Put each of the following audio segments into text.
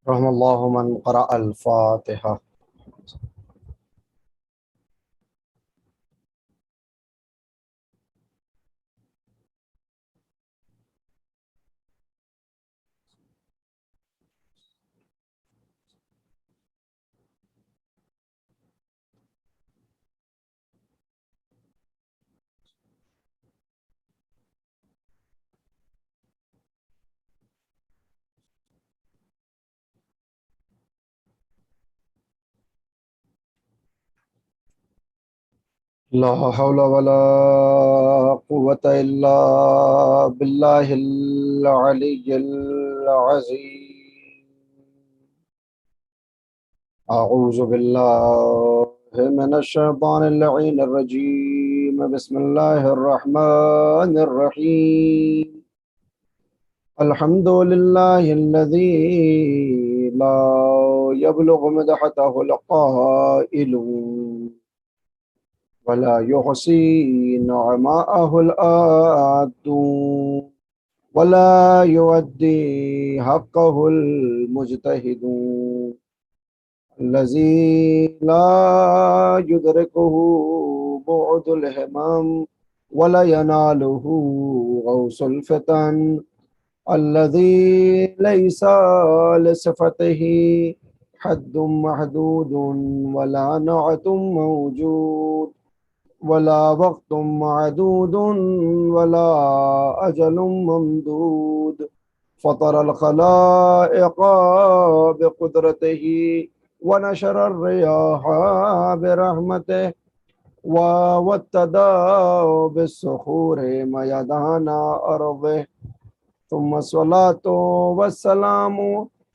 رحم الله من قرأ الفاتحة. لا حول ولا قوة إلا بالله العلي العظيم. أعوذ بالله من الشيطان اللعين الرجيم. بسم الله الرحمن الرحيم. الحمد لله الذي لا يبلغ مدحته القائلون ولا يحصي نعماءه الآدون ولا يؤدي حقه المجتهدون الذي لا يدركه بعد الهمم ولا يناله غوص الفتن الذي ليس لصفته حد محدود ولا نعت موجود ولا وقت معدود ولا أجل ممدود فطر الخلائق بقدرته ونشر الرياح برحمته ووتد بالصخور ميدان أرضه ثم الصلاة والسلام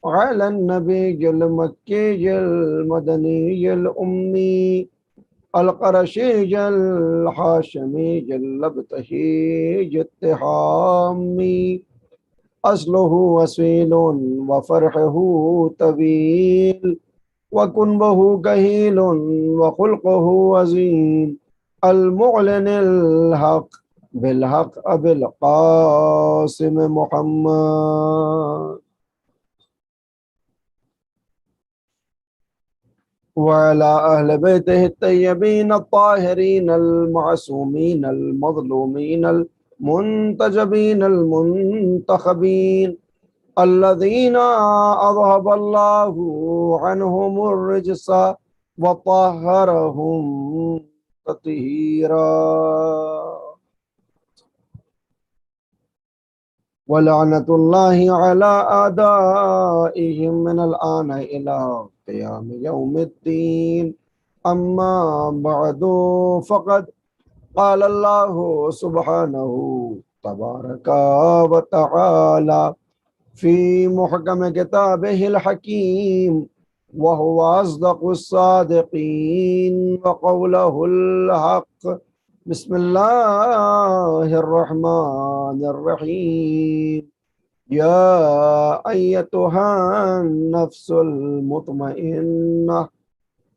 على النبي المكي المدني الأمي القرشي الحاشمي اللبتهي التحامي أصله وسيل وفرحه طويل وكنبه كهيل وخلقه وزين المعلن الحق بالحق أبي القاسم محمد وعلى أهل بيته الطيبين الطاهرين المعصومين المظلومين المنتجبين المنتخبين الذين أذهب الله عنهم الرجس وطهرهم تطهيرا ولعنة الله على أعدائهم من الآن إلى قيام يوم الدين. أما بعد فقد قال الله سبحانه تبارك وتعالى في محكم كتابه الحكيم وهو أصدق الصادقين وقوله الحق. بسم الله الرحمن الرحيم. يا أيتها النفس المطمئنة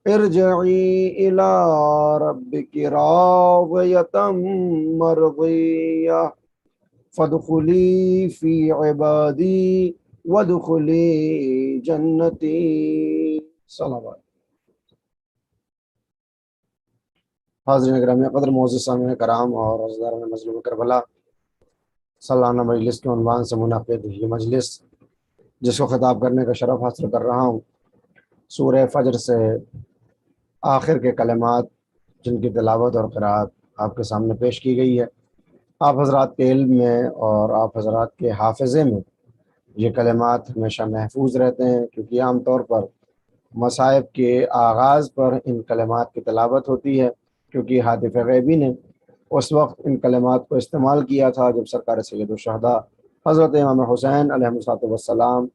ارجعي إلى ربك راضية مرضية فادخلي في عبادي وادخلي جنتي. صلوات. حاضرین گرامی قدر معزز سامعین کرام اور عزیزان مظلوم کربلا، سالانہ مجلس کے عنوان سے منعقد یہ مجلس جس کو خطاب کرنے کا شرف حاصل کر رہا ہوں، سورہ فجر سے آخر کے کلمات جن کی تلاوت اور قرأت آپ کے سامنے پیش کی گئی ہے. آپ حضرات کے علم میں اور آپ حضرات کے حافظے میں یہ کلمات ہمیشہ محفوظ رہتے ہیں، کیونکہ عام طور پر مصائب کے آغاز پر ان کلمات کی تلاوت ہوتی ہے، کیونکہ ہاتف غیبی نے اس وقت ان کلمات کو استعمال کیا تھا جب سرکار سید الشہداء حضرت امام حسین علیہ السلام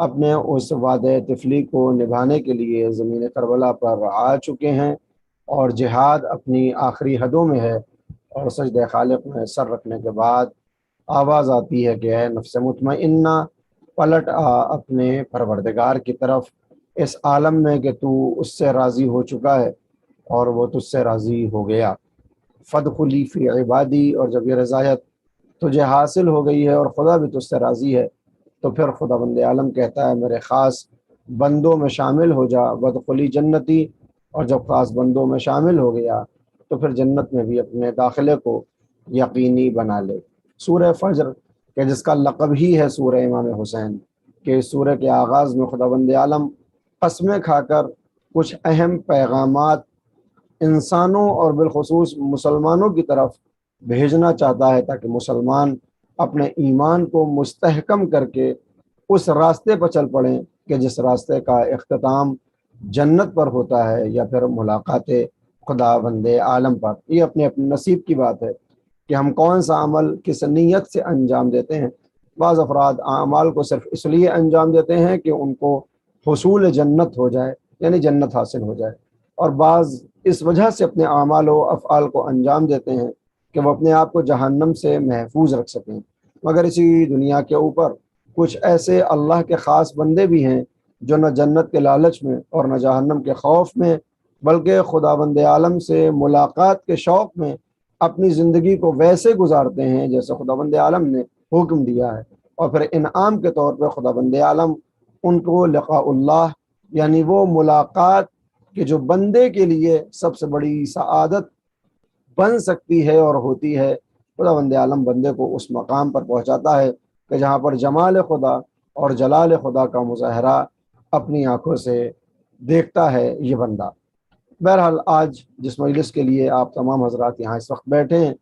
اپنے اس وعدہ طفلی کو نبھانے کے لیے زمین کربلا پر آ چکے ہیں اور جہاد اپنی آخری حدوں میں ہے، اور سجدہ خالق میں سر رکھنے کے بعد آواز آتی ہے کہ اے نفس مطمئنہ، پلٹ آ اپنے پروردگار کی طرف اس عالم میں کہ تو اس سے راضی ہو چکا ہے اور وہ تجھ سے راضی ہو گیا. فادخلی فی عبادی، اور جب یہ رضایت تجھے حاصل ہو گئی ہے اور خدا بھی تجھ سے راضی ہے تو پھر خدا بند عالم کہتا ہے میرے خاص بندوں میں شامل ہو جا ودخلی جنتی، اور جب خاص بندوں میں شامل ہو گیا تو پھر جنت میں بھی اپنے داخلے کو یقینی بنا لے۔ سورہ فجر کہ جس کا لقب ہی ہے سورہ امام حسین، کہ اس سورہ کے آغاز میں خداوند عالم قسمیں کھا کر کچھ اہم پیغامات انسانوں اور بالخصوص مسلمانوں کی طرف بھیجنا چاہتا ہے، تاکہ مسلمان اپنے ایمان کو مستحکم کر کے اس راستے پر چل پڑیں کہ جس راستے کا اختتام جنت پر ہوتا ہے یا پھر ملاقات خداوند عالم پر۔ یہ اپنے اپنے نصیب کی بات ہے کہ ہم کون سا عمل کس نیت سے انجام دیتے ہیں۔ بعض افراد اعمال کو صرف اس لیے انجام دیتے ہیں کہ ان کو حصول جنت ہو جائے، یعنی جنت حاصل ہو جائے، اور بعض اس وجہ سے اپنے اعمال و افعال کو انجام دیتے ہیں کہ وہ اپنے آپ کو جہنم سے محفوظ رکھ سکیں۔ مگر اسی دنیا کے اوپر کچھ ایسے اللہ کے خاص بندے بھی ہیں جو نہ جنت کے لالچ میں اور نہ جہنم کے خوف میں، بلکہ خداوند عالم سے ملاقات کے شوق میں اپنی زندگی کو ویسے گزارتے ہیں جیسے خداوند عالم نے حکم دیا ہے، اور پھر انعام کے طور پہ خداوند عالم ان کو لقاء اللہ، یعنی وہ ملاقات کہ جو بندے کے لیے سب سے بڑی سعادت بن سکتی ہے اور ہوتی ہے، خداوند عالم بندے کو اس مقام پر پہنچاتا ہے کہ جہاں پر جمال خدا اور جلال خدا کا مظاہرہ اپنی آنکھوں سے دیکھتا ہے یہ بندہ۔ بہرحال آج جس مجلس کے لیے آپ تمام حضرات یہاں اس وقت بیٹھے ہیں،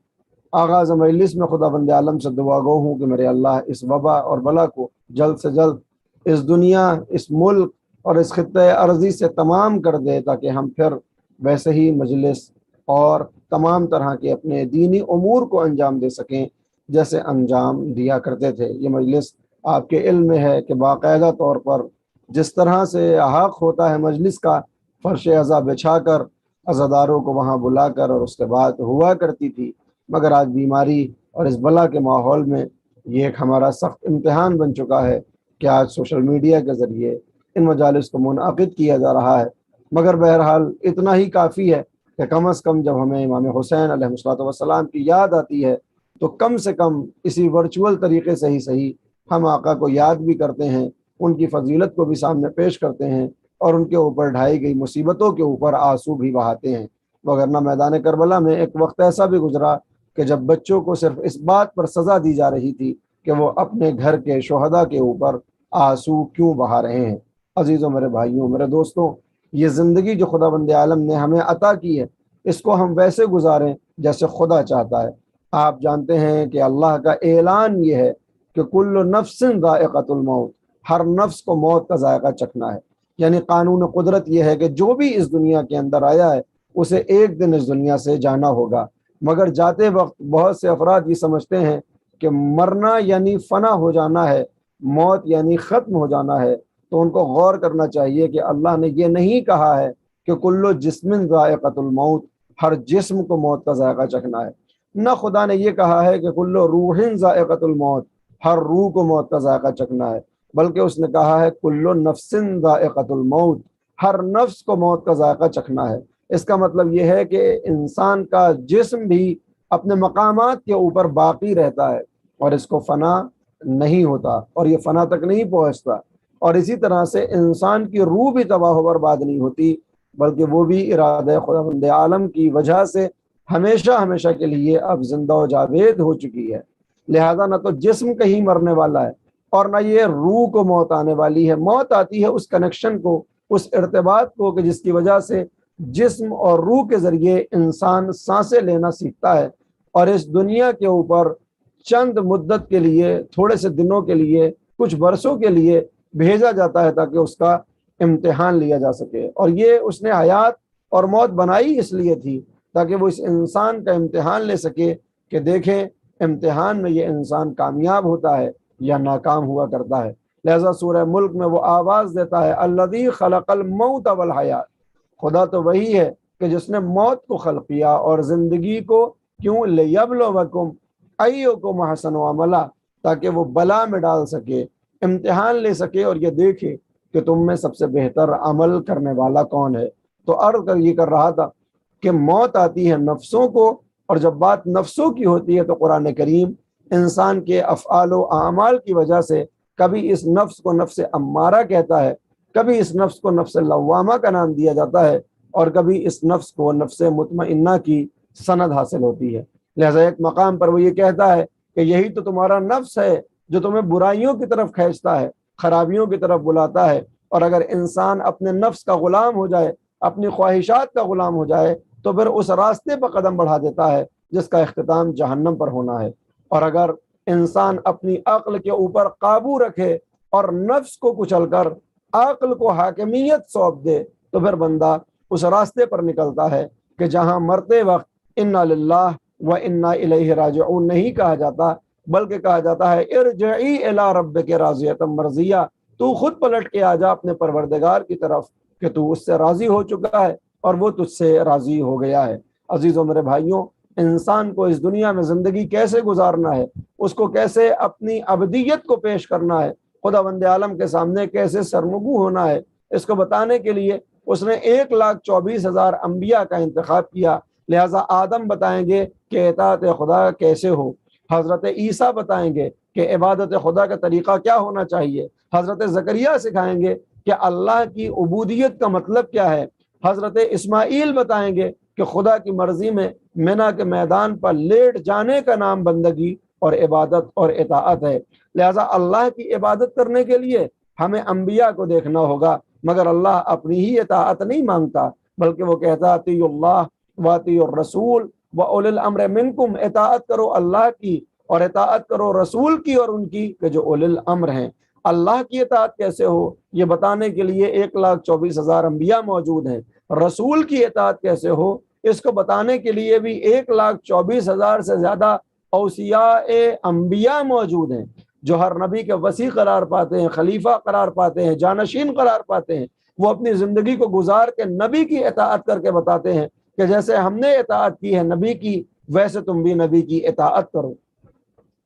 آغاز مجلس میں خداوند عالم سے دعا گو ہوں کہ میرے اللہ اس وبا اور بلا کو جلد سے جلد اس دنیا، اس ملک اور اس خطۂ ارضی سے تمام کر دے، تاکہ ہم پھر ویسے ہی مجلس اور تمام طرح کے اپنے دینی امور کو انجام دے سکیں جیسے انجام دیا کرتے تھے۔ یہ مجلس آپ کے علم میں ہے کہ باقاعدہ طور پر جس طرح سے حق ہوتا ہے مجلس کا، فرش عزا بچھا کر عزاداروں کو وہاں بلا کر اور اس کے بعد ہوا کرتی تھی، مگر آج بیماری اور اس بلا کے ماحول میں یہ ایک ہمارا سخت امتحان بن چکا ہے کہ آج سوشل میڈیا کے ذریعے ان مجالس کو منعقد کیا جا رہا ہے۔ مگر بہرحال اتنا ہی کافی ہے کہ کم از کم جب ہمیں امام حسین علیہ الصلوۃ والسلام کی یاد آتی ہے تو کم سے کم اسی ورچوئل طریقے سے ہی صحیح ہم آقا کو یاد بھی کرتے ہیں، ان کی فضیلت کو بھی سامنے پیش کرتے ہیں، اور ان کے اوپر ڈھائی گئی مصیبتوں کے اوپر آنسو بھی بہاتے ہیں۔ وگرنہ میدان کربلا میں ایک وقت ایسا بھی گزرا کہ جب بچوں کو صرف اس بات پر سزا دی جا رہی تھی کہ وہ اپنے گھر کے شہداء کے اوپر آنسو کیوں بہا رہے ہیں۔ عزیزوں، میرے بھائیوں، میرے دوستوں، یہ زندگی جو خداوند عالم نے ہمیں عطا کی ہے، اس کو ہم ویسے گزاریں جیسے خدا چاہتا ہے۔ آپ جانتے ہیں کہ اللہ کا اعلان یہ ہے کہ کل نفس ذائقۃ الموت، ہر نفس کو موت کا ذائقہ چکھنا ہے، یعنی قانون قدرت یہ ہے کہ جو بھی اس دنیا کے اندر آیا ہے اسے ایک دن اس دنیا سے جانا ہوگا۔ مگر جاتے وقت بہت سے افراد یہ سمجھتے ہیں کہ مرنا یعنی فنا ہو جانا ہے، موت یعنی ختم ہو جانا ہے، تو ان کو غور کرنا چاہیے کہ اللہ نے یہ نہیں کہا ہے کہ کل جسم ذائقۃ الموت، ہر جسم کو موت کا ذائقہ چکھنا ہے، نہ خدا نے یہ کہا ہے کہ کل روح ذائقۃ الموت، ہر روح کو موت کا ذائقہ چکھنا ہے، بلکہ اس نے کہا ہے کل نفس ذائقۃ الموت، ہر نفس کو موت کا ذائقہ چکھنا ہے۔ اس کا مطلب یہ ہے کہ انسان کا جسم بھی اپنے مقامات کے اوپر باقی رہتا ہے اور اس کو فنا نہیں ہوتا اور یہ فنا تک نہیں پہنچتا، اور اسی طرح سے انسان کی روح بھی تباہ و برباد نہیں ہوتی، بلکہ وہ بھی ارادہ خداوند عالم کی وجہ سے ہمیشہ ہمیشہ کے لیے اب زندہ و جاوید ہو چکی ہے۔ لہذا نہ تو جسم کہیں مرنے والا ہے اور نہ یہ روح کو موت آنے والی ہے۔ موت آتی ہے اس کنیکشن کو، اس ارتباط کو کہ جس کی وجہ سے جسم اور روح کے ذریعے انسان سانسیں لینا سیکھتا ہے، اور اس دنیا کے اوپر چند مدت کے لیے، تھوڑے سے دنوں کے لیے، کچھ برسوں کے لیے بھیجا جاتا ہے تاکہ اس کا امتحان لیا جا سکے۔ اور یہ اس نے حیات اور موت بنائی اس لیے تھی تاکہ وہ اس انسان کا امتحان لے سکے کہ دیکھیں امتحان میں یہ انسان کامیاب ہوتا ہے یا ناکام ہوا کرتا ہے۔ لہذا سورہ ملک میں وہ آواز دیتا ہے الذی خلق الموت والحیات، خدا تو وہی ہے کہ جس نے موت کو خلق کیا اور زندگی کو، کیوں؟ لیبلوکم ایکم احسن عملا، تاکہ وہ بلا میں ڈال سکے، امتحان لے سکے اور یہ دیکھے کہ تم میں سب سے بہتر عمل کرنے والا کون ہے۔ تو عرض یہ کر رہا تھا کہ موت آتی ہے نفسوں کو، اور جب بات نفسوں کی ہوتی ہے تو قرآن کریم انسان کے افعال و اعمال کی وجہ سے کبھی اس نفس کو نفس امارہ کہتا ہے کبھی اس نفس کو نفس لوامہ کا نام دیا جاتا ہے اور کبھی اس نفس کو نفس مطمئنہ کی سند حاصل ہوتی ہے۔ لہذا ایک مقام پر وہ یہ کہتا ہے کہ یہی تو تمہارا نفس ہے جو تمہیں برائیوں کی طرف کھینچتا ہے، خرابیوں کی طرف بلاتا ہے، اور اگر انسان اپنے نفس کا غلام ہو جائے، اپنی خواہشات کا غلام ہو جائے، تو پھر اس راستے پر قدم بڑھا دیتا ہے جس کا اختتام جہنم پر ہونا ہے۔ اور اگر انسان اپنی عقل کے اوپر قابو رکھے اور نفس کو کچل کر عقل کو حاکمیت سونپ دے تو پھر بندہ اس راستے پر نکلتا ہے کہ جہاں مرتے وقت انا للہ و انا الیہ راجعون نہیں کہا جاتا، بلکہ کہا جاتا ہے ارجعی الی ربک راضیۃ مرضیہ، تو خود پلٹ کے آ جا اپنے پروردگار کی طرف کہ تو اس سے راضی ہو چکا ہے اور وہ تجھ سے راضی ہو گیا ہے۔ عزیزوں میرے بھائیوں، انسان کو اس دنیا میں زندگی کیسے گزارنا ہے، اس کو کیسے اپنی ابدیت کو پیش کرنا ہے، خداوند عالم کے سامنے کیسے سرمگو ہونا ہے، اس کو بتانے کے لیے اس نے 1,24,000 انبیاء کا انتخاب کیا۔ لہٰذا آدم بتائیں گے کہ اطاعت خدا کیسے ہو، حضرت عیسیٰ بتائیں گے کہ عبادت خدا کا طریقہ کیا ہونا چاہیے، حضرت زکریا سکھائیں گے کہ اللہ کی عبودیت کا مطلب کیا ہے، حضرت اسماعیل بتائیں گے کہ خدا کی مرضی میں مینا کے میدان پر لیٹ جانے کا نام بندگی اور عبادت اور اطاعت ہے۔ لہذا اللہ کی عبادت کرنے کے لیے ہمیں انبیاء کو دیکھنا ہوگا، مگر اللہ اپنی ہی اطاعت نہیں مانگتا، بلکہ وہ کہتا اطیعوا اللہ واطیعوا الرسول واولی الامر منکم، اطاعت کرو اللہ کی اور اطاعت کرو رسول کی اور ان کی کہ جو اولی الامر ہیں۔ اللہ کی اطاعت کیسے ہو یہ بتانے کے لیے 1,24,000 انبیاء موجود ہیں، رسول کی اطاعت کیسے ہو اس کو بتانے کے لیے بھی 1,24,000 سے زیادہ اوصیاء انبیاء موجود ہیں جو ہر نبی کے وسیع قرار پاتے ہیں، خلیفہ قرار پاتے ہیں، جانشین قرار پاتے ہیں۔ وہ اپنی زندگی کو گزار کے نبی کی اطاعت کر کے بتاتے ہیں کہ جیسے ہم نے اطاعت کی ہے نبی کی، ویسے تم بھی نبی کی اطاعت کرو۔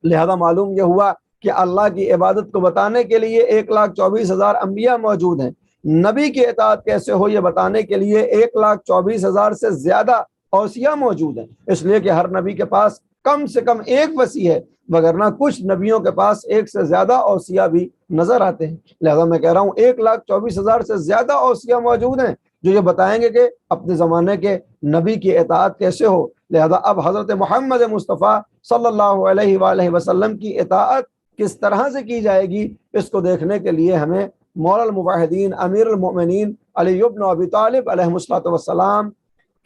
لہذا معلوم یہ ہوا کہ اللہ کی عبادت کو بتانے کے لیے 1,24,000 انبیاء موجود ہیں، نبی کی اطاعت کیسے ہو یہ بتانے کے لیے 1,24,000 سے زیادہ اوصیاء موجود ہیں، اس لیے کہ ہر نبی کے پاس کم سے کم ایک وصی ہے، وگرنہ کچھ نبیوں کے پاس ایک سے زیادہ اوصیاء بھی نظر آتے ہیں۔ لہذا میں کہہ رہا ہوں 1,24,000 سے زیادہ اوصیاء موجود ہیں جو یہ بتائیں گے کہ اپنے زمانے کے نبی کی اطاعت کیسے ہو۔ لہذا اب حضرت محمد مصطفیٰ صلی اللہ علیہ وآلہ وسلم کی اطاعت کس طرح سے کی جائے گی اس کو دیکھنے کے لیے ہمیں مولا الموحدین امیر المؤمنین علی بن ابی طالب علیہ الصلوۃ والسلام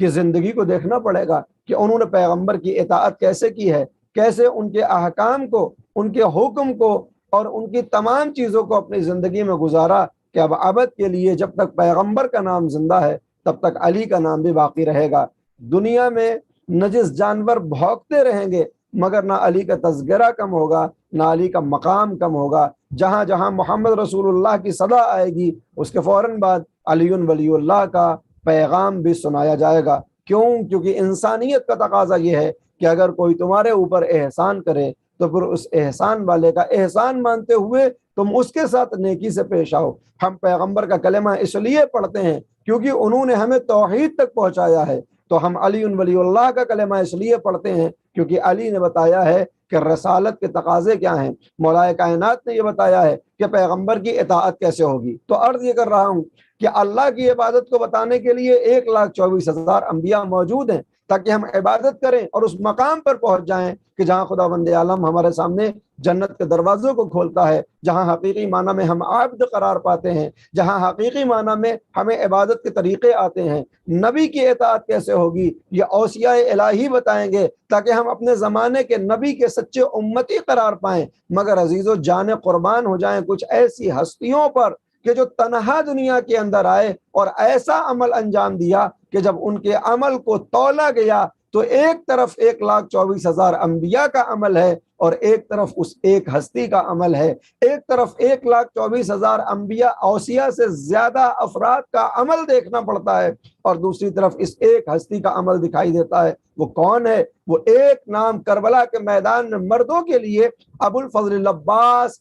کی زندگی کو دیکھنا پڑے گا کہ انہوں نے پیغمبر کی اطاعت کیسے کی ہے، کیسے ان کے احکام کو، ان کے حکم کو اور ان کی تمام چیزوں کو اپنی زندگی میں گزارا کہ اب ابد کے لیے جب تک پیغمبر کا نام زندہ ہے تب تک علی کا نام بھی باقی رہے گا۔ دنیا میں نجس جانور بھونکتے رہیں گے مگر نہ علی کا تذکرہ کم ہوگا، نہ علی کا مقام کم ہوگا۔ جہاں جہاں محمد رسول اللہ کی صدا آئے گی اس کے فوراً بعد علی ولی اللہ کا پیغام بھی سنایا جائے گا۔ کیونکہ انسانیت کا تقاضا یہ ہے کہ اگر کوئی تمہارے اوپر احسان کرے تو پھر اس احسان والے کا احسان مانتے ہوئے تم اس کے ساتھ نیکی سے پیش آؤ۔ ہم پیغمبر کا کلمہ اس لیے پڑھتے ہیں کیونکہ انہوں نے ہمیں توحید تک پہنچایا ہے، تو ہم علی ولی اللہ کا کلمہ اس لیے پڑھتے ہیں کیونکہ علی نے بتایا ہے کہ رسالت کے تقاضے کیا ہیں، مولا کائنات نے یہ بتایا ہے کہ پیغمبر کی اطاعت کیسے ہوگی۔ تو عرض یہ کر رہا ہوں کہ اللہ کی عبادت کو بتانے کے لیے 1,24,000 انبیاء موجود ہیں تاکہ ہم عبادت کریں اور اس مقام پر پہنچ جائیں کہ جہاں خداوند عالم ہمارے سامنے جنت کے دروازوں کو کھولتا ہے، جہاں حقیقی معنی میں ہم عبد قرار پاتے ہیں، جہاں حقیقی معنی میں ہمیں عبادت کے طریقے آتے ہیں۔ نبی کی اطاعت کیسے ہوگی یہ اوصیاء الہی بتائیں گے تاکہ ہم اپنے زمانے کے نبی کے سچے امتی قرار پائیں۔ مگر عزیزو جان قربان ہو جائیں کچھ ایسی ہستیوں پر کہ جو تنہا دنیا کے اندر آئے اور ایسا عمل انجام دیا کہ جب ان کے عمل کو تولا گیا تو ایک طرف 1,24,000 انبیاء کا عمل ہے اور ایک طرف اس ایک ہستی کا عمل ہے۔ ایک طرف 1,24,000 انبیاء اوصیاء سے زیادہ افراد کا عمل دیکھنا پڑتا ہے اور دوسری طرف اس ایک ہستی کا عمل دکھائی دیتا ہے۔ وہ کون ہے؟ وہ ایک نام کربلا کے میدان میں مردوں کے لیے ابو الفضل العباس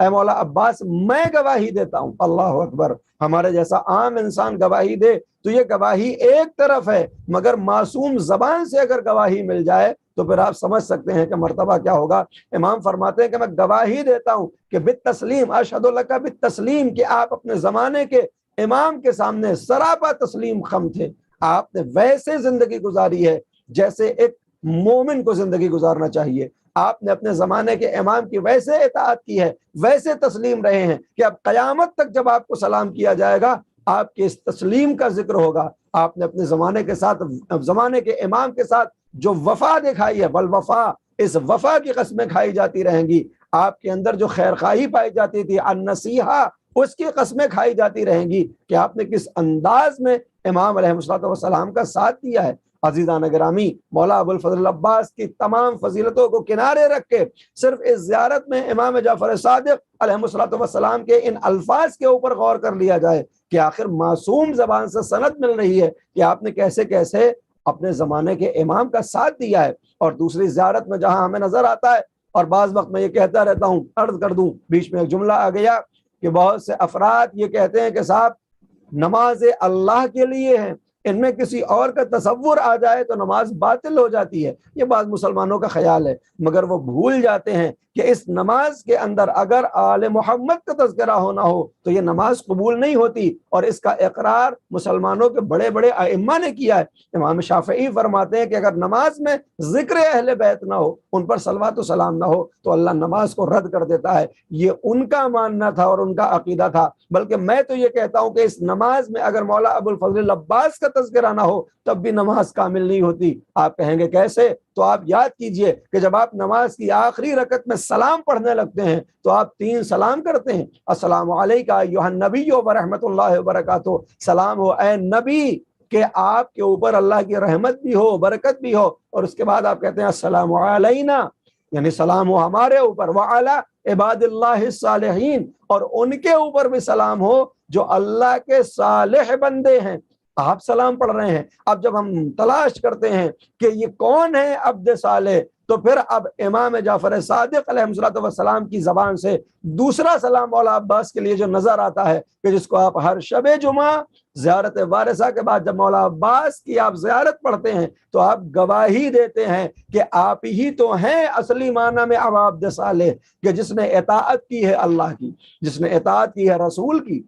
اے مولا عباس میں گواہی دیتا ہوں۔ اللہ اکبر، ہمارے جیسا عام انسان گواہی دے تو یہ گواہی ایک طرف ہے، مگر معصوم زبان سے اگر گواہی مل جائے تو پھر آپ سمجھ سکتے ہیں کہ مرتبہ کیا ہوگا۔ امام فرماتے ہیں کہ میں گواہی دیتا ہوں کہ بالتسلیم، اشہد لک بالتسلیم، کہ آپ اپنے زمانے کے امام کے سامنے سراپا تسلیم خم تھے۔ آپ نے ویسے زندگی گزاری ہے جیسے ایک مومن کو زندگی گزارنا چاہیے۔ آپ نے اپنے زمانے کے امام کی ویسے اطاعت کی ہے، ویسے تسلیم رہے ہیں کہ اب قیامت تک جب آپ کو سلام کیا جائے گا آپ کے اس تسلیم کا ذکر ہوگا۔ آپ نے اپنے زمانے کے ساتھ، زمانے کے امام کے ساتھ جو وفا دکھائی ہے، والوفا، اس وفا کی قسمیں کھائی جاتی رہیں گی۔ آپ کے اندر جو خیرخواہی پائی جاتی تھی، النصیحہ، اس کی قسمیں کھائی جاتی رہیں گی کہ آپ نے کس انداز میں امام علیہ الصلوۃ والسلام کا ساتھ دیا ہے۔ عزیزان گرامی، مولا ابو الفضل عباس کی تمام فضیلتوں کو کنارے رکھ کے صرف اس زیارت میں امام جعفر صادق علیہ الصلوۃ والسلام کے ان الفاظ کے اوپر غور کر لیا جائے کہ آخر معصوم زبان سے سند مل رہی ہے کہ آپ نے کیسے کیسے اپنے زمانے کے امام کا ساتھ دیا ہے۔ اور دوسری زیارت میں جہاں ہمیں نظر آتا ہے، اور بعض وقت میں یہ کہتا رہتا ہوں، عرض کر دوں، بیچ میں ایک جملہ آ گیا کہ بہت سے افراد یہ کہتے ہیں کہ صاحب نماز اللہ کے لیے ہے، ان میں کسی اور کا تصور آ جائے تو نماز باطل ہو جاتی ہے۔ یہ بعض مسلمانوں کا خیال ہے، مگر وہ بھول جاتے ہیں کہ اس نماز کے اندر اگر آل محمد کا تذکرہ ہونا ہو تو یہ نماز قبول نہیں ہوتی، اور اس کا اقرار مسلمانوں کے بڑے بڑے ائمہ نے کیا ہے۔ امام شافعی فرماتے ہیں کہ اگر نماز میں ذکر اہل بیت نہ ہو، ان پر صلوات و سلام نہ ہو، تو اللہ نماز کو رد کر دیتا ہے۔ یہ ان کا ماننا تھا اور ان کا عقیدہ تھا، بلکہ میں تو یہ کہتا ہوں کہ اس نماز میں اگر مولا ابو الفضل عباس کا تذکرہ نہ ہو تب بھی نماز کامل نہیں ہوتی۔ آپ کہیں گے کیسے؟ تو آپ یاد کیجئے کہ جب آپ نماز کی آخری رکعت میں سلام پڑھنے لگتے ہیں تو آپ 3 سلام کرتے ہیں، السلام علیکہ ایھا النبی ورحمۃ اللہ وبرکاتہ، سلام ہو اے نبی کہ آپ کے اوپر اللہ کی رحمت بھی ہو، برکت بھی ہو، اور اس کے بعد آپ کہتے ہیں السلام علینا، یعنی سلام ہو ہمارے اوپر، وعلی عباد اللہ الصالحین، اور ان کے اوپر بھی سلام ہو جو اللہ کے صالح بندے ہیں۔ آپ سلام پڑھ رہے ہیں۔ اب جب ہم تلاش کرتے ہیں کہ یہ کون ہے عبد صالح، تو پھر اب امام جعفر صادق علیہ السلام کی زبان سے دوسرا سلام مولا عباس کے لیے جو نظر آتا ہے کہ جس کو آپ ہر شب جمعہ زیارت وارثہ کے بعد جب مولا عباس کی آپ زیارت پڑھتے ہیں تو آپ گواہی دیتے ہیں کہ آپ ہی تو ہیں اصلی معنی میں اب عبد صالح، کہ جس نے اطاعت کی ہے اللہ کی، جس نے اطاعت کی ہے رسول کی،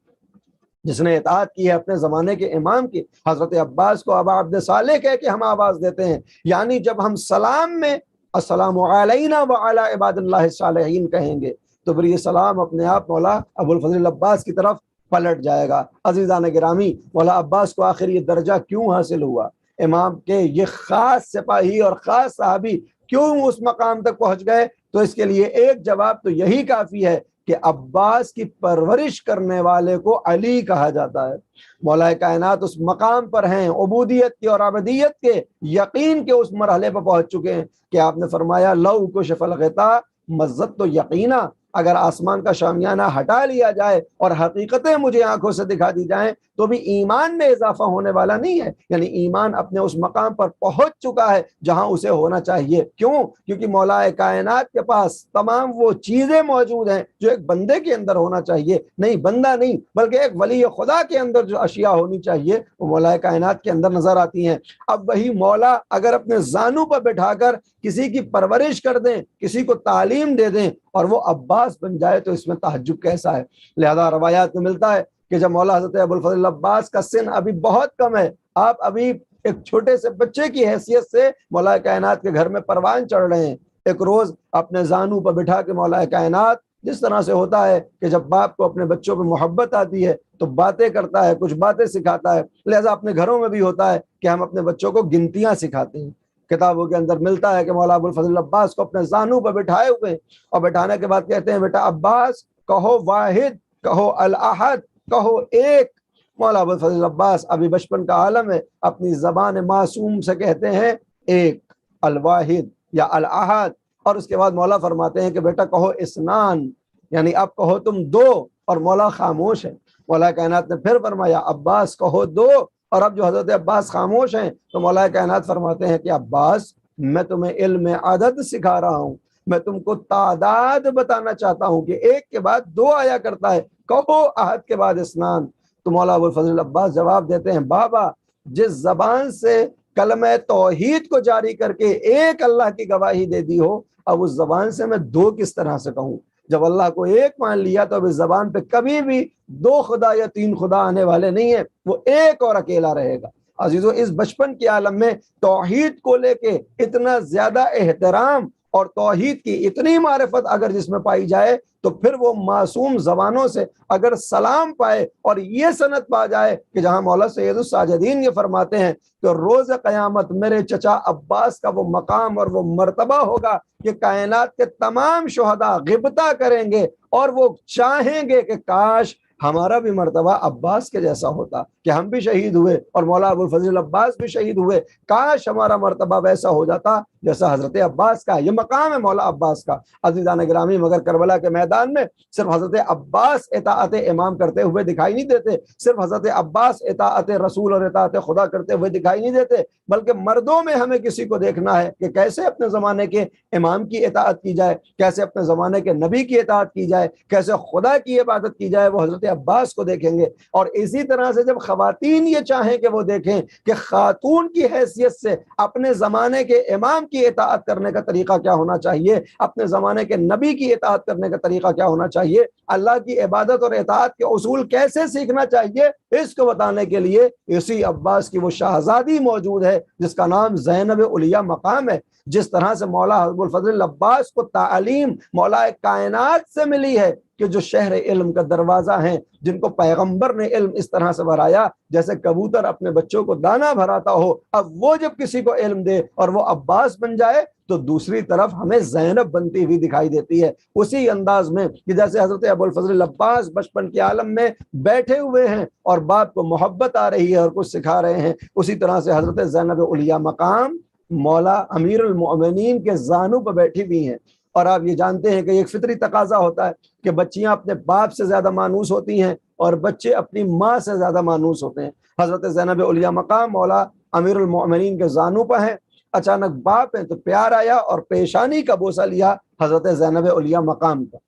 جس نے اطاعت کی ہے اپنے زمانے کے امام کی۔ حضرت عباس کو اب عبد صالح کہہ کے ہم آواز دیتے ہیں، یعنی جب ہم سلام میں السلام علینا وعلی عباد اللہ الصالحین کہیں گے تو پھر یہ سلام اپنے آپ مولا ابو الفضل عباس کی طرف پلٹ جائے گا۔ عزیزان گرامی، مولا عباس کو آخر یہ درجہ کیوں حاصل ہوا؟ امام کے یہ خاص سپاہی اور خاص صحابی کیوں اس مقام تک پہنچ گئے؟ تو اس کے لیے ایک جواب تو یہی کافی ہے کہ عباس کی پرورش کرنے والے کو علی کہا جاتا ہے۔ مولا کائنات اس مقام پر ہیں، عبودیت کے اور عبدیت کے یقین کے اس مرحلے پر پہنچ چکے ہیں کہ آپ نے فرمایا لو کشف الغطاء مزت تو یقینا، اگر آسمان کا شامیانہ ہٹا لیا جائے اور حقیقتیں مجھے آنکھوں سے دکھا دی جائیں تو بھی ایمان میں اضافہ ہونے والا نہیں ہے، یعنی ایمان اپنے اس مقام پر پہنچ چکا ہے جہاں اسے ہونا چاہیے۔ کیوں؟ کیونکہ مولا کائنات کے پاس تمام وہ چیزیں موجود ہیں جو ایک بندے کے اندر ہونا چاہیے، نہیں بندہ نہیں بلکہ ایک ولی خدا کے اندر جو اشیاء ہونی چاہیے وہ مولا کائنات کے اندر نظر آتی ہیں۔ اب وہی مولا اگر اپنے زانوں پر بٹھا کر کسی کی پرورش کر دیں، کسی کو تعلیم دے دیں اور وہ عباس بن جائے تو اس میں تعجب کیسا ہے؟ لہذا روایات میں ملتا ہے کہ جب مولا حضرت ابو الفضل عباس کا سن ابھی بہت کم ہے، آپ ابھی ایک چھوٹے سے بچے کی حیثیت سے مولا کائنات کے گھر میں پروان چڑھ رہے ہیں، ایک روز اپنے زانوں پر بٹھا کے مولا کائنات جس طرح سے ہوتا ہے کہ جب باپ کو اپنے بچوں پہ محبت آتی ہے تو باتیں کرتا ہے، کچھ باتیں سکھاتا ہے، لہذا اپنے گھروں میں بھی ہوتا ہے کہ ہم اپنے بچوں کو گنتیاں سکھاتے ہیں۔ کتابوں کے اندر ملتا ہے کہ مولا ابو الفضل عباس کو اپنے زانوں پر بٹھائے ہوئے اور بٹھانے کے بعد کہتے ہیں بیٹا عباس کہو واحد، کہو الاحد، کہو ایک۔ مولا ابو الفضل عباس ابھی بچپن کا عالم ہے، اپنی زبان معصوم سے کہتے ہیں ایک، الواحد یا الاحد، اور اس کے بعد مولا فرماتے ہیں کہ بیٹا کہو اسنان، یعنی اب کہو تم دو، اور مولا خاموش ہے۔ مولا کائنات نے پھر فرمایا عباس کہو دو، اور اب جو حضرت عباس خاموش ہیں تو مولا کائنات فرماتے ہیں کہ عباس میں تمہیں علم عدد سکھا رہا ہوں، میں تم کو تعداد بتانا چاہتا ہوں کہ ایک کے بعد دو آیا کرتا ہے، کہو احد کے بعد اسنان۔ تو مولا ابوالفضل عباس جواب دیتے ہیں بابا جس زبان سے کلمہ توحید کو جاری کر کے ایک اللہ کی گواہی دے دی ہو، اب اس زبان سے میں دو کس طرح سے کہوں؟ جب اللہ کو ایک مان لیا تو اب اس زبان پہ کبھی بھی دو خدا یا تین خدا آنے والے نہیں ہیں، وہ ایک اور اکیلا رہے گا۔ عزیزو، اس بچپن کے عالم میں توحید کو لے کے اتنا زیادہ احترام اور توحید کی اتنی معرفت اگر جس میں پائی جائے تو پھر وہ معصوم زبانوں سے اگر سلام پائے اور یہ سند پا جائے کہ جہاں مولا سید الساجدین یہ فرماتے ہیں کہ روز قیامت میرے چچا عباس کا وہ مقام اور وہ مرتبہ ہوگا کہ کائنات کے تمام شہداء غبطہ کریں گے اور وہ چاہیں گے کہ کاش ہمارا بھی مرتبہ عباس کے جیسا ہوتا، کہ ہم بھی شہید ہوئے اور مولا ابوالفضل عباس بھی شہید ہوئے، کاش ہمارا مرتبہ ویسا ہو جاتا جیسا حضرت عباس کا۔ یہ مقام ہے مولا عباس کا۔ عزیزان گرامی، مگر کربلا کے میدان میں صرف حضرت عباس اطاعت امام کرتے ہوئے دکھائی نہیں دیتے، صرف حضرت عباس اطاعت رسول اور اطاعت خدا کرتے ہوئے دکھائی نہیں دیتے، بلکہ مردوں میں ہمیں کسی کو دیکھنا ہے کہ کیسے اپنے زمانے کے امام کی اطاعت کی جائے، کیسے اپنے زمانے کے نبی کی اطاعت کی جائے، کیسے خدا کی عبادت کی جائے، وہ حضرت عباس کو دیکھیں گے۔ اور اسی طرح سے جب خواتین یہ چاہیں کہ وہ دیکھیں کہ خاتون کی حیثیت سے اپنے زمانے کے امام کی اطاعت کرنے کا طریقہ کیا ہونا چاہیے، اپنے زمانے کے نبی کی اطاعت کرنے کا طریقہ کیا ہونا چاہیے، اللہ کی عبادت اور اطاعت کے اصول کیسے سیکھنا چاہیے، اس کو بتانے کے لیے اسی عباس کی وہ شہزادی موجود ہے جس کا نام زینب علیہ مقام ہے۔ جس طرح سے مولا ابوالفضل عباس کو تعلیم مولا کائنات سے ملی ہے کہ جو شہر علم کا دروازہ ہیں، جن کو پیغمبر نے علم اس طرح سے بھرایا جیسے کبوتر اپنے بچوں کو دانا بھراتا ہو، اب وہ جب کسی کو علم دے اور وہ عباس بن جائے تو دوسری طرف ہمیں زینب بنتی ہوئی دکھائی دیتی ہے، اسی انداز میں کہ جیسے حضرت ابوالفضل عباس بچپن کے عالم میں بیٹھے ہوئے ہیں اور باپ کو محبت آ رہی ہے اور کچھ سکھا رہے ہیں، اسی طرح سے حضرت زینب علیہ مقام مولا امیر المؤمنین کے زانوں پہ بیٹھی ہوئی ہیں۔ اور آپ یہ جانتے ہیں کہ ایک فطری تقاضا ہوتا ہے کہ بچیاں اپنے باپ سے زیادہ مانوس ہوتی ہیں اور بچے اپنی ماں سے زیادہ مانوس ہوتے ہیں۔ حضرت زینب علیہ مقام مولا امیر المؤمنین کے زانوں پہ ہیں، اچانک باپ ہے تو پیار آیا اور پیشانی کا بوسہ لیا حضرت زینب علیہ مقام کا۔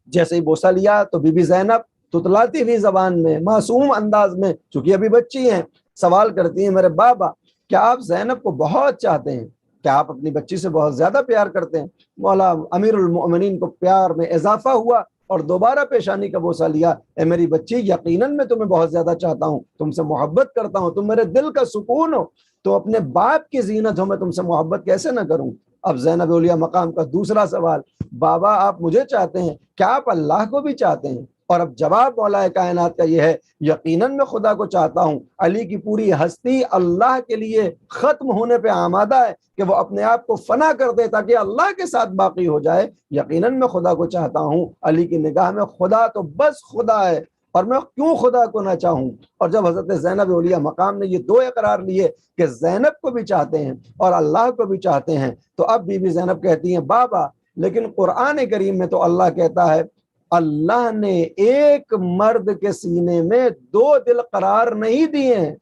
جیسے ہی بوسہ لیا تو بی بی زینب تتلاتی ہوئی زبان میں معصوم انداز میں، چونکہ ابھی بچی ہیں، سوال کرتی ہیں میرے بابا کیا آپ زینب کو بہت چاہتے ہیں، کیا آپ اپنی بچی سے بہت زیادہ پیار کرتے ہیں؟ مولا امیر المؤمنین کو پیار میں اضافہ ہوا اور دوبارہ پیشانی کا بوسہ لیا، اے میری بچی یقیناً میں تمہیں بہت زیادہ چاہتا ہوں، تم سے محبت کرتا ہوں، تم میرے دل کا سکون ہو، تو اپنے باپ کی زینت ہو، میں تم سے محبت کیسے نہ کروں؟ اب زینب علیہ مقام کا دوسرا سوال، بابا آپ مجھے چاہتے ہیں، کیا آپ اللہ کو بھی چاہتے ہیں؟ اور اب جواب مولا کائنات کا یہ ہے، یقیناً میں خدا کو چاہتا ہوں۔ علی کی پوری ہستی اللہ کے لیے ختم ہونے پہ آمادہ ہے کہ وہ اپنے آپ کو فنا کر دے تاکہ اللہ کے ساتھ باقی ہو جائے، یقیناً میں خدا کو چاہتا ہوں۔ علی کی نگاہ میں خدا تو بس خدا ہے اور میں کیوں خدا کو نہ چاہوں؟ اور جب حضرت زینب علیہ مقام نے یہ دو اقرار لیے کہ زینب کو بھی چاہتے ہیں اور اللہ کو بھی چاہتے ہیں، تو اب بی بی زینب کہتی ہیں بابا لیکن قرآن کریم میں تو اللہ کہتا ہے اللہ نے ایک مرد کے سینے میں دو دل قرار نہیں دیے ہیں،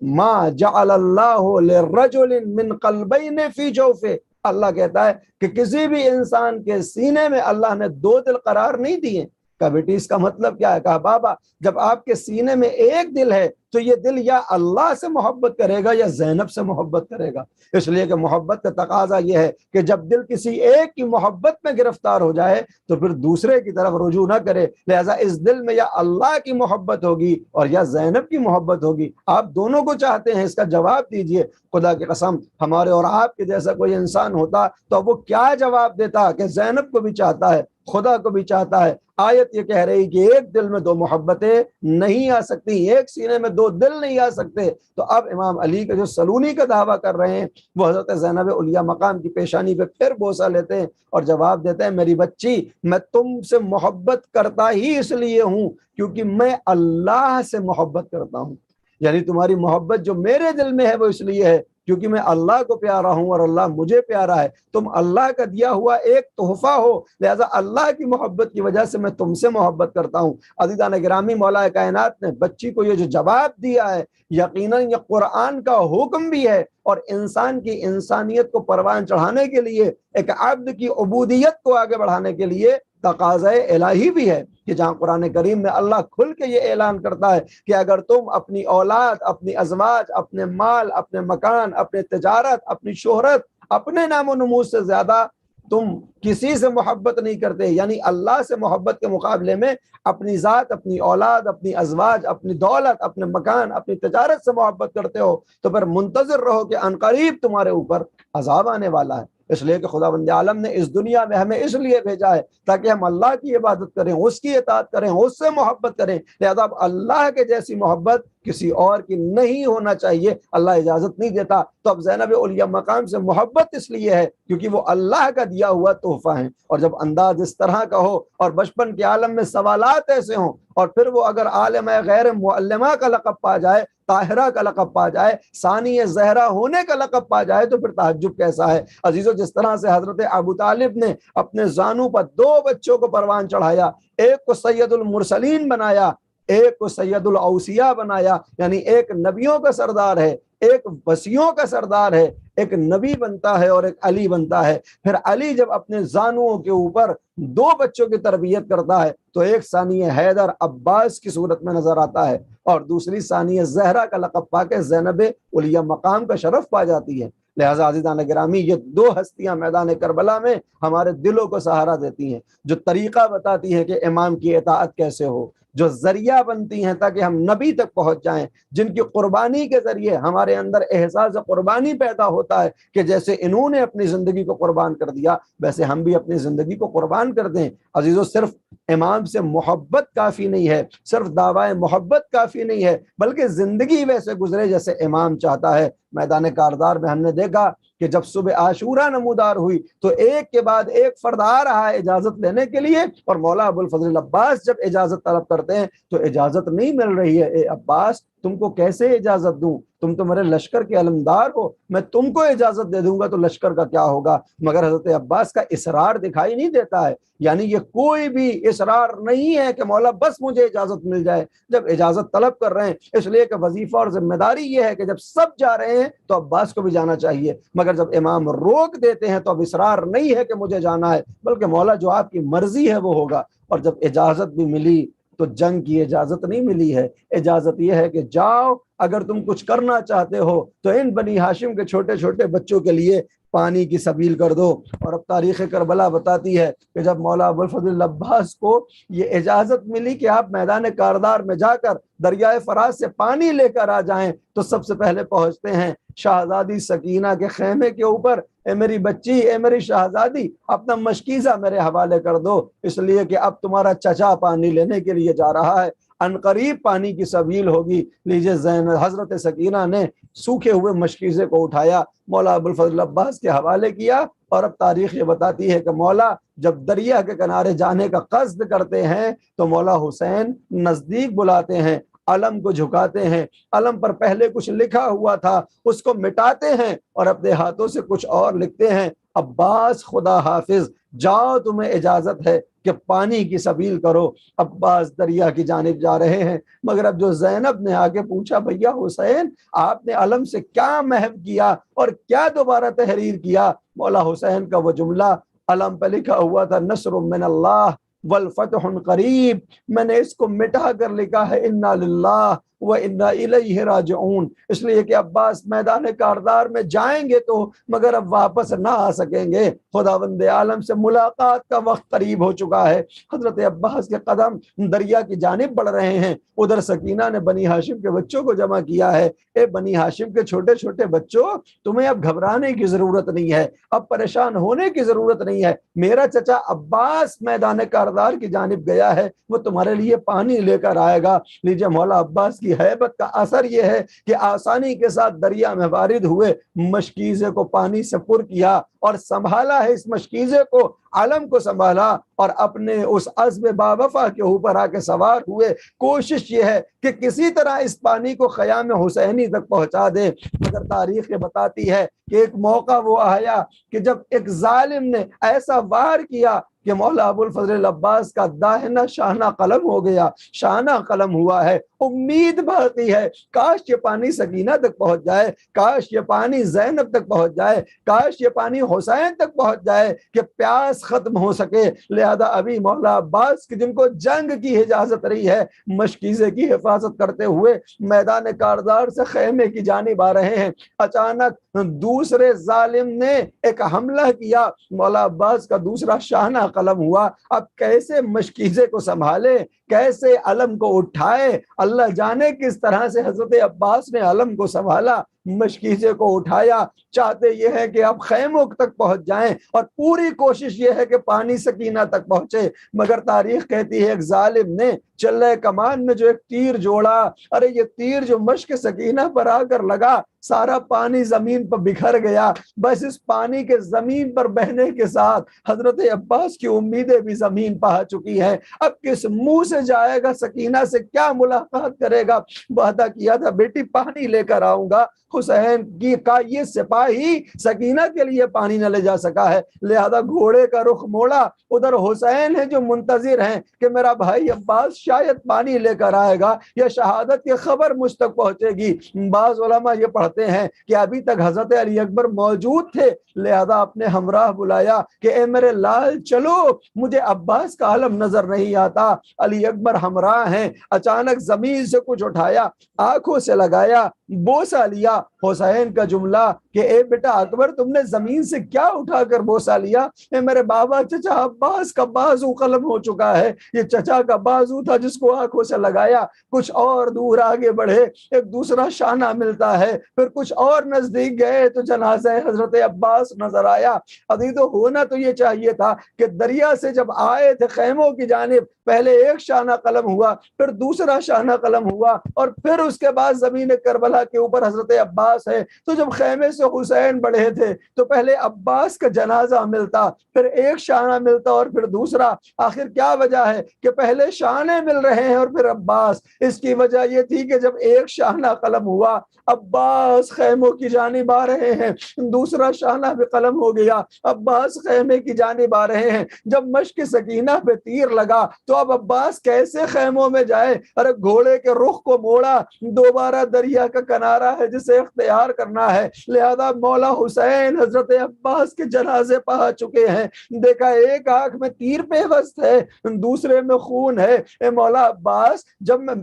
ما جعل اللہ لرجل من قلبین فی جوفہ، اللہ کہتا ہے کہ کسی بھی انسان کے سینے میں اللہ نے دو دل قرار نہیں دیے۔ کہا بیٹی اس کا مطلب کیا ہے؟ کہا بابا جب آپ کے سینے میں ایک دل ہے تو یہ دل یا اللہ سے محبت کرے گا یا زینب سے محبت کرے گا، اس لیے کہ محبت کا تقاضا یہ ہے کہ جب دل کسی ایک کی محبت میں گرفتار ہو جائے تو پھر دوسرے کی طرف رجوع نہ کرے، لہذا اس دل میں یا اللہ کی محبت ہوگی اور یا زینب کی محبت ہوگی۔ آپ دونوں کو چاہتے ہیں، اس کا جواب دیجئے۔ خدا کی قسم ہمارے اور آپ کے جیسا کوئی انسان ہوتا تو وہ کیا جواب دیتا کہ زینب کو بھی چاہتا ہے، خدا کو بھی چاہتا ہے۔ آیت یہ کہہ رہی کہ ایک دل میں دو محبتیں نہیں آ سکتی، ایک سینے میں دو دل نہیں آ سکتے۔ تو اب امام علی کا جو سلونی کا دعویٰ کر رہے ہیں وہ حضرت زینب علیہ مقام کی پیشانی پہ پھر بوسہ لیتے ہیں اور جواب دیتے ہیں میری بچی میں تم سے محبت کرتا ہی اس لیے ہوں کیونکہ میں اللہ سے محبت کرتا ہوں، یعنی تمہاری محبت جو میرے دل میں ہے وہ اس لیے ہے کیونکہ میں اللہ کو پیارا ہوں اور اللہ مجھے پیارا ہے، تم اللہ کا دیا ہوا ایک تحفہ ہو، لہذا اللہ کی محبت کی وجہ سے میں تم سے محبت کرتا ہوں۔ عزیزان گرامی، مولا کائنات نے بچی کو یہ جو جواب دیا ہے، یقیناً یہ قرآن کا حکم بھی ہے، اور انسان کی انسانیت کو پروان چڑھانے کے لیے، ایک عبد کی عبودیت کو آگے بڑھانے کے لیے تقاضۂ الہی بھی ہے، کہ جہاں قرآن کریم میں اللہ کھل کے یہ اعلان کرتا ہے کہ اگر تم اپنی اولاد، اپنی ازواج، اپنے مال، اپنے مکان، اپنے تجارت، اپنی شہرت، اپنے نام و نمود سے زیادہ تم کسی سے محبت نہیں کرتے، یعنی اللہ سے محبت کے مقابلے میں اپنی ذات، اپنی اولاد، اپنی ازواج، اپنی دولت، اپنے مکان، اپنی تجارت سے محبت کرتے ہو، تو پھر منتظر رہو کہ عنقریب تمہارے اوپر عذاب آنے والا ہے۔ اس لیے کہ خداوند عالم نے اس دنیا میں ہمیں اس لیے بھیجا ہے تاکہ ہم اللہ کی عبادت کریں، اس کی اطاعت کریں، اس سے محبت کریں، لہذا اب اللہ کے جیسی محبت کسی اور کی نہیں ہونا چاہیے، اللہ اجازت نہیں دیتا۔ تو اب زینب اولیاء مقام سے محبت اس لیے ہے کیونکہ وہ اللہ کا دیا ہوا تحفہ ہیں، اور جب انداز اس طرح کا ہو اور بچپن کے عالم میں سوالات ایسے ہوں، اور پھر وہ اگر عالم غیر معلمہ کا لقب پا جائے، طاہرہ کا لقب پا جائے، ثانی زہرا ہونے کا لقب پا جائے، تو پھر تعجب کیسا ہے عزیزو۔ جس طرح سے حضرت ابو طالب نے اپنے زانوں پر 2 بچوں کو پروان چڑھایا، ایک کو سید المرسلین بنایا، ایک کو سید الاوصیاء بنایا، یعنی ایک نبیوں کا سردار ہے، ایک وصیوں کا سردار ہے، ایک نبی بنتا ہے اور ایک علی بنتا ہے۔ پھر علی جب اپنے زانوں کے اوپر 2 بچوں کی تربیت کرتا ہے تو ایک ثانی حیدر عباس کی صورت میں نظر آتا ہے، اور دوسری ثانی زہرا کا لقب پا کے زینب اولیاء مقام کا شرف پا جاتی ہے۔ لہٰذا عزیزان گرامی، یہ 2 ہستیاں میدان کربلا میں ہمارے دلوں کو سہارا دیتی ہیں، جو طریقہ بتاتی ہیں کہ امام کی اطاعت کیسے ہو، جو ذریعہ بنتی ہیں تاکہ ہم نبی تک پہنچ جائیں، جن کی قربانی کے ذریعے ہمارے اندر احساس قربانی پیدا ہوتا ہے کہ جیسے انہوں نے اپنی زندگی کو قربان کر دیا ویسے ہم بھی اپنی زندگی کو قربان کر دیں۔ عزیزو، صرف امام سے محبت کافی نہیں ہے، صرف دعوی محبت کافی نہیں ہے، بلکہ زندگی ویسے گزرے جیسے امام چاہتا ہے۔ میدان کاردار میں ہم نے دیکھا کہ جب صبح عاشورہ نمودار ہوئی تو ایک کے بعد ایک فرد آ رہا ہے اجازت لینے کے لیے، اور مولا ابو الفضل عباس جب اجازت طلب کرتے ہیں تو اجازت نہیں مل رہی ہے۔ اے عباس، تم کو کیسے اجازت دوں؟ تم تو میرے لشکر کے علمدار ہو، میں تم کو اجازت دے دوں گا تو لشکر کا کیا ہوگا؟ مگر حضرت عباس کا اصرار دکھائی نہیں دیتا ہے، یعنی یہ کوئی بھی اصرار نہیں ہے کہ مولا بس مجھے اجازت مل جائے، جب اجازت طلب کر رہے ہیں، اس لیے کہ وظیفہ اور ذمہ داری یہ ہے کہ جب سب جا رہے ہیں تو عباس کو بھی جانا چاہیے، مگر جب امام روک دیتے ہیں تو اب اصرار نہیں ہے کہ مجھے جانا ہے، بلکہ مولا جو آپ کی مرضی ہے وہ ہوگا۔ اور جب اجازت بھی ملی تو جنگ کی اجازت نہیں ملی ہے، اجازت یہ ہے کہ جاؤ، اگر تم کچھ کرنا چاہتے ہو تو ان بنی ہاشم کے چھوٹے چھوٹے بچوں کے لیے پانی کی سبیل کر دو۔ اور اب تاریخ کربلا بتاتی ہے کہ جب مولا ابو الفضل عباس کو یہ اجازت ملی کہ آپ میدان کاردار میں جا کر دریائے فرات سے پانی لے کر آ جائیں، تو سب سے پہلے پہنچتے ہیں شہزادی سکینہ کے خیمے کے اوپر۔ اے میری بچی، اے میری شہزادی، اپنا مشکیزہ میرے حوالے کر دو، اس لیے کہ اب تمہارا چچا پانی لینے کے لیے جا رہا ہے، عنقریب پانی کی سبیل ہوگی۔ لیجئے حضرت سکینہ نے سوکھے ہوئے مشکیزے کو اٹھایا، مولا ابو الفضل عباس کے حوالے کیا، اور اب تاریخ یہ بتاتی ہے کہ مولا جب دریا کے کنارے جانے کا قصد کرتے ہیں تو مولا حسین نزدیک بلاتے ہیں، علم کو جھکاتے ہیں، علم پر پہلے کچھ لکھا ہوا تھا اس کو مٹاتے ہیں اور اپنے ہاتھوں سے کچھ اور لکھتے ہیں، عباس خدا حافظ، جاؤ تمہیں اجازت ہے کہ پانی کی سبیل کرو۔ عباس دریا کی جانب جا رہے ہیں، مگر اب جو زینب نے آگے پوچھا، بھیا حسین، آپ نے علم سے کیا محو کیا اور کیا دوبارہ تحریر کیا؟ مولا حسین کا وہ جملہ، علم پہ لکھا ہوا تھا نصر من اللہ والفتح قریب، میں نے اس کو مٹا کر لکھا ہے انا للہ وَإِنَّا إِلَيْهِ راجعون، اس لیے کہ عباس میدان کاردار میں جائیں گے تو مگر اب واپس نہ آ سکیں گے، خداوند عالم سے ملاقات کا وقت قریب ہو چکا ہے۔ حضرت عباس کے قدم دریا کی جانب بڑھ رہے ہیں، ادھر سکینہ نے بنی ہاشم کے بچوں کو جمع کیا ہے۔ اے بنی ہاشم کے چھوٹے چھوٹے بچوں، تمہیں اب گھبرانے کی ضرورت نہیں ہے، اب پریشان ہونے کی ضرورت نہیں ہے، میرا چچا عباس میدان کاردار کی جانب گیا ہے، وہ تمہارے لیے پانی لے کر آئے گا۔ لیجئے مولا عباس کی کی ہیبت کا اثر یہ ہے کہ آسانی کے ساتھ دریا میں وارد ہوئے، مشکیزے کو پانی سے پر کیا اور سنبھالا ہے، اس مشکیزے کو، علم کو سنبھالا اور اپنے اس عزم باوفا کے اوپر آ کے سوار ہوئے۔ کوشش یہ ہے کہ کسی طرح اس پانی کو خیام حسینی تک پہنچا دے، مگر تاریخ یہ بتاتی ہے کہ ایک موقع وہ آیا کہ جب ایک ظالم نے ایسا وار کیا کہ مولا ابو الفضل العباس کا داہنا شانہ قلم ہو گیا، شانہ قلم ہوا ہے۔ امید باقی ہے، کاش یہ پانی سکینہ تک پہنچ جائے، کاش یہ پانی زینب تک پہنچ جائے، کاش یہ پانی حسین تک پہنچ جائے کہ پیاس ختم ہو سکے۔ لہذا ابھی مولا عباس کی جن کو جنگ کی اجازت رہی ہے، مشکیزے کی حفاظت کرتے ہوئے میدان کارزار سے خیمے کی جانب آ رہے ہیں، اچانک دوسرے ظالم نے ایک حملہ کیا، مولا عباس کا دوسرا شانہ قلم ہوا۔ اب کیسے مشکیزے کو سنبھالے، کیسے علم کو اٹھائے؟ اللہ جانے کس طرح سے حضرت عباس نے علم کو سنبھالا، مشکیزے کو اٹھایا۔ چاہتے یہ ہے کہ اب خیموں تک پہنچ جائیں اور پوری کوشش یہ ہے کہ پانی سکینہ تک پہنچے، مگر تاریخ کہتی ہے ایک ظالم نے چلے کمان میں جو ایک تیر جوڑا، ارے یہ تیر جو مشک سکینہ پر آ کر لگا، سارا پانی زمین پر بکھر گیا۔ بس اس پانی کے زمین پر بہنے کے ساتھ حضرت عباس کی امیدیں بھی زمین پہ آ چکی ہیں۔ اب کس منہ سے جائے گا، سکینہ سے کیا ملاقات کرے گا؟ وعدہ کیا تھا بیٹی پانی لے کر آؤں گا، حسین کی کا یہ سپاہی سکینہ کے لیے پانی نہ لے جا سکا ہے، لہذا گھوڑے کا رخ موڑا، ادھر حسین ہے جو منتظر ہیں کہ میرا بھائی عباس شاید پانی لے کر آئے گا یا شہادت کی خبر مجھ تک پہنچے گی۔ بعض علماء یہ پڑھتے ہیں کہ ابھی تک حضرت علی اکبر موجود تھے، لہذا اپنے ہمراہ بلایا کہ اے میرے لال چلو، مجھے عباس کا علم نظر نہیں آتا۔ علی اکبر ہمراہ ہیں، اچانک زمین سے کچھ اٹھایا، آنکھوں سے لگایا، بوسہ لیا۔ حسین کا جملہ کہ اے بیٹا اکبر، تم نے زمین سے کیا اٹھا کر بوسہ لیا؟ اے میرے بابا چچا عباس کا بازو قلم ہو چکا ہے۔ یہ چچا کا بازو تھا جس کو آنکھوں سے لگایا۔ کچھ اور دور آگے بڑھے، ایک دوسرا شانہ ملتا ہے، پھر کچھ اور نزدیک گئے تو جنازہ حضرت عباس نظر آیا۔ ابھی تو ہونا تو یہ چاہیے تھا کہ دریا سے جب آئے تھے خیموں کی جانب، پہلے ایک شانہ قلم ہوا، پھر دوسرا شانہ قلم ہوا، اور پھر اس کے بعد زمین کربلا کے اوپر حضرت عباس ہے۔ تو جب خیمے سے حسین بڑھے تھے تو پہلے عباس کا جنازہ ملتا، پھر ایک شانہ ملتا اور پھر دوسرا۔ آخر کیا وجہ ہے کہ پہلے شانے مل رہے ہیں اور پھر عباس؟ اس کی وجہ یہ تھی کہ جب ایک شانہ قلم ہوا، عباس خیموں کی جانب آ رہے ہیں، دوسرا شانہ بھی قلم ہو گیا، عباس خیمے کی جانب آ رہے ہیں۔ جب مشک سکینہ پہ تیر لگا تو اب عباس کیسے خیموں میں جائے؟ ارے گھوڑے کے رخ کو موڑا، دوبارہ دریا کا کنارہ ہے جسے اختیار کرنا ہے، لہذا مولا حسین حضرت عباس کے جنازے پہ آ چکے ہیں۔ دیکھا ایک آنکھ میں تیر پیوست ہے، دوسرے میں خون ہے۔ اے مولا عباس،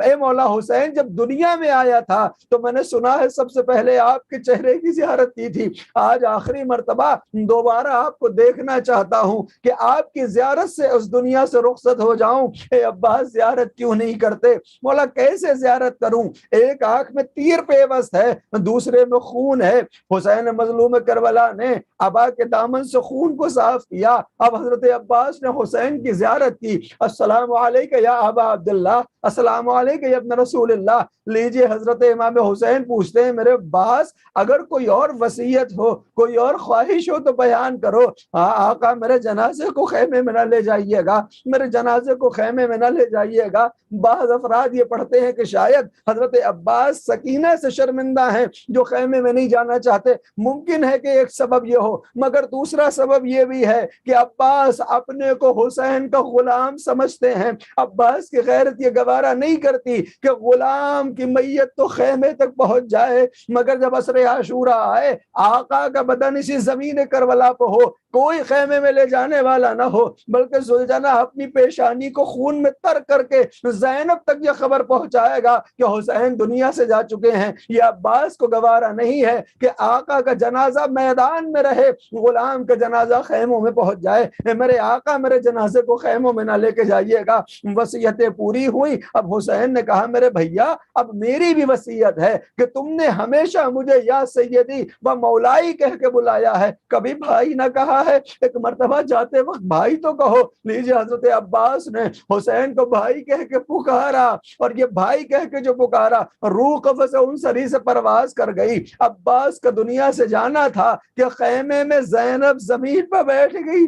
اے مولا حسین، جب دنیا میں آیا تھا تو میں نے سنا ہے سب سے پہلے آپ کے چہرے کی زیارت کی تھی۔ آج آخری مرتبہ دوبارہ آپ کو دیکھنا چاہتا ہوں کہ آپ کی زیارت سے اس دنیا سے رخصت ہو جاؤں۔ اے عباس، زیارت کیوں نہیں کرتے؟ مولا کیسے زیارت کروں؟ ایک آنکھ میں تیر پیوست ہے، دوسرے میں خون ہے۔ حسین مظلوم کربلا نے ابا کے دامن سے خون کو صاف کیا۔ اب حضرت عباس نے حسین کی زیارت کی۔ السلام علیکہ یا ابا عبداللہ، السلام علیکہ یا ابن رسول اللہ۔ لیجئے، حضرت امام حسین پوچھتے ہیں میرے عباس، اگر کوئی اور وصیت ہو، کوئی اور خواہش ہو تو بیان کرو۔ آقا، میرے جنازے کو خیمے میں نہ لے جائیے گا، میرے جنازے کو خیمے میں نہ لے جائیے گا۔ بعض افراد یہ پڑھتے ہیں کہ شاید حضرت عباس سکینہ سے شرمندہ ہیں جو خیمے میں نہیں جانا چاہتے۔ ممکن ہے کہ ایک سبب یہ ہو، مگر دوسرا سبب یہ بھی ہے کہ عباس اپنے کو حسین کا غلام سمجھتے ہیں۔ عباس کی غیرت یہ گوارا نہیں کرتی کہ غلام کی میت تو خیمے تک پہنچ جائے، مگر جب عصر عاشورہ آئے، آقا کا بدن اسی زمین کربلا پہ ہو، کوئی خیمے میں لے جانے والا نہ ہو، بلکہ ذوالجناح اپنی پیشانی کو خون میں تر کر کے زینب تک یہ خبر پہنچائے گا کہ حسین دنیا سے جا چکے ہیں۔ یہ عباس کو گوارا نہیں ہے کہ آقا کا جنازہ میدان میں رہے، غلام کا جنازہ خیموں میں پہنچ جائے۔ میرے آقا، میرے جنازے کو خیموں میں نہ لے کے جائیے گا۔ وصیتیں پوری ہوئی، اب حسین نے کہا میرے بھیا اب میری بھی وصیت ہے کہ تم نے ہمیشہ مجھے یا سیدی و مولائی کہہ کے بلایا ہے، کبھی بھائی نہ کہا ہے، ایک مرتبہ جاتے وقت بھائی تو کہو۔ لیجیے حضرت عباس نے حسین کو بھائی کہہ کے پکارا، اور یہ بھائی کہہ کے جو پکارا روح قفس انصری سے پرواز کر گئی۔ عباس کا دنیا سے جانا تھا کہ خیمے میں زینب زمین پر بیٹھ گئی۔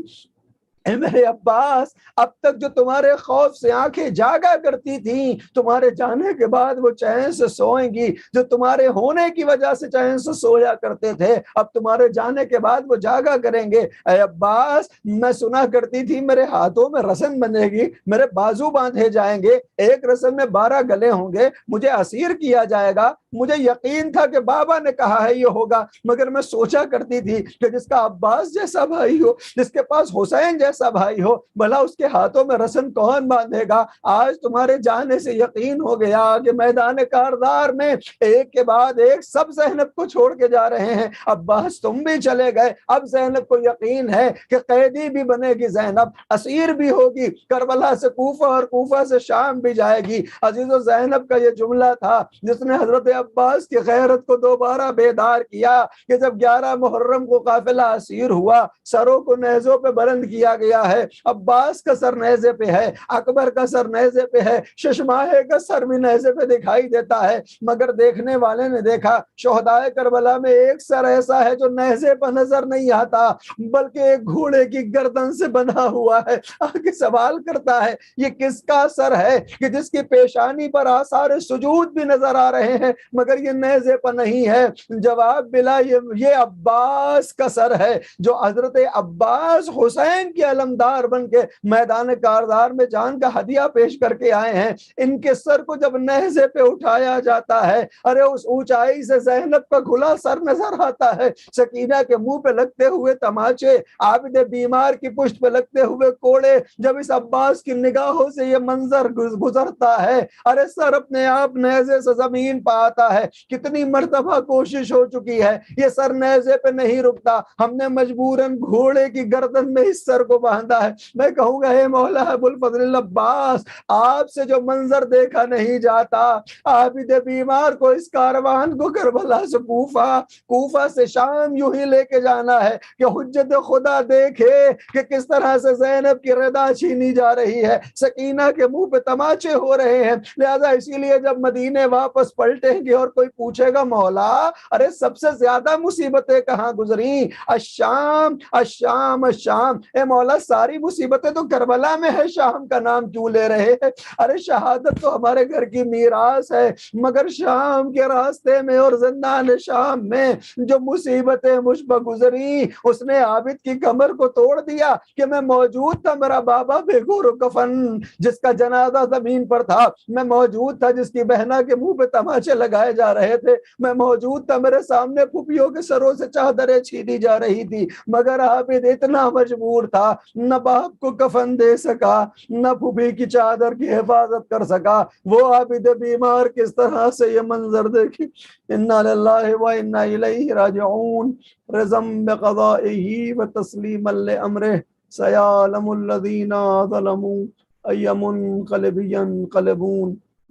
اے میرے عباس، اب تک جو تمہارے خوف سے آنکھیں جاگا کرتی تھیں، تمہارے جانے کے بعد وہ چین سے سوئیں گی، جو تمہارے ہونے کی وجہ سے چین سے سویا کرتے تھے اب تمہارے جانے کے بعد وہ جاگا کریں گے۔ اے عباس، میں سنا کرتی تھی میرے ہاتھوں میں رسن بنے گی، میرے بازو باندھے جائیں گے، ایک رسن میں 12 گلے ہوں گے، مجھے اسیر کیا جائے گا۔ مجھے یقین تھا کہ بابا نے کہا ہے یہ ہوگا، مگر میں سوچا کرتی تھی کہ جس کا عباس جیسا بھائی ہو، جس کے پاس حسین جیسا بھائی ہو، بھلا اس کے ہاتھوں میں رسن کون باندھے گا؟ آج تمہارے جانے سے یقین ہو گیا کہ میدان کاردار میں ایک کے بعد ایک سب زینب کو چھوڑ کے جا رہے ہیں۔ عباس تم بھی چلے گئے، اب زینب کو یقین ہے کہ قیدی بھی بنے گی، زینب اسیر بھی ہوگی، کربلا سے کوفہ اور کوفہ سے شام بھی جائے گی۔ عزیزو، زینب کا یہ جملہ تھا جس نے حضرت عباس کی غیرت کو دوبارہ بیدار کیا کہ جب 11 محرم کو قافلہ اسیر ہوا، سروں کو نیزوں پہ بلند کیا گیا ہے، عباس کا سر نیزے پہ ہے، اکبر کا سر نیزے پہ ہے، ششماہے کا سر بھی نیزے پہ دکھائی دیتا ہے، مگر دیکھنے والے نے دیکھا شہدائے کربلا میں ایک سر ایسا ہے جو نیزے پہ نظر نہیں آتا بلکہ ایک گھوڑے کی گردن سے بنا ہوا ہے۔ آگے سوال کرتا ہے یہ کس کا سر ہے کہ جس کی پیشانی پر آثار سجود بھی نظر آ رہے ہیں مگر یہ نیزے پہ نہیں ہے؟ جواب ملا یہ عباس کا سر ہے، جو حضرت عباس حسین کے علمدار بن کے میدان کاردار میں جان کا ہدیہ پیش کر کے آئے ہیں۔ ان کے سر کو جب نیزے پہ اٹھایا جاتا ہے، ارے اس اونچائی سے زینب کا کھلا سر نظر آتا ہے، سکینہ کے منہ پہ لگتے ہوئے تماچے، عابد بیمار کی پشت پہ لگتے ہوئے کوڑے، جب اس عباس کی نگاہوں سے یہ منظر گزرتا ہے، ارے سر اپنے آپ نیزے سے زمین پہ آتا ہے۔ کتنی مرتبہ کوشش ہو چکی ہے، یہ سر نیزے پہ نہیں رکتا، ہم نے مجبوراً گھوڑے کی گردن میں اس سر کو باندھا ہے۔ میں کہوں گا اے مولا ابو الفضل عباس، آپ سے جو منظر دیکھا نہیں جاتا، عابد بیمار کو اس کاروان کو کربلا سے کوفہ سے شام یوں ہی لے کے جانا ہے کہ حجت خدا دیکھے کہ کس طرح سے زینب کی رضا چھینی جا رہی ہے، سکینہ کے منہ پہ تماچے ہو رہے ہیں۔ لہذا اسی لیے جب مدینے واپس پلٹیں گے اور کوئی پوچھے گا مولا ارے سب سے زیادہ مصیبتیں کہاں گزری؟ الشام الشام الشام۔ اے مولا ساری مصیبتیں تو کربلا میں ہے، شام کا نام کیوں لے رہے ہیں؟ ارے شہادت تو ہمارے گھر کی میراث ہے، مگر شام کے راستے میں اور زندان شام میں جو مصیبتیں مجھ پر گزری، اس نے عابد کی کمر کو توڑ دیا کہ میں موجود تھا، میرا بابا بے گور و کفن جس کا جنازہ زمین پر تھا، میں موجود تھا جس کی بہنا کے منہ پہ تماچے لگائے جا رہے تھے، میں موجود تھا میرے سامنے پھوپھیوں کے سروں سے چادریں چھینی جا رہی تھی، مگر عابد اتنا مجبور تھا، نہ باپ کو کفن دے سکا، نہ پھوپھی کی چادر کی حفاظت کر سکا۔ وہ عابد بیمار کس طرح سے یہ منظر دیکھی۔ انا للہ و انا الیہ راجعون، رضم بقضائہ و تسلیما لامرہ، سیعلم الذین ظلموا ای منقلب ینقلبون۔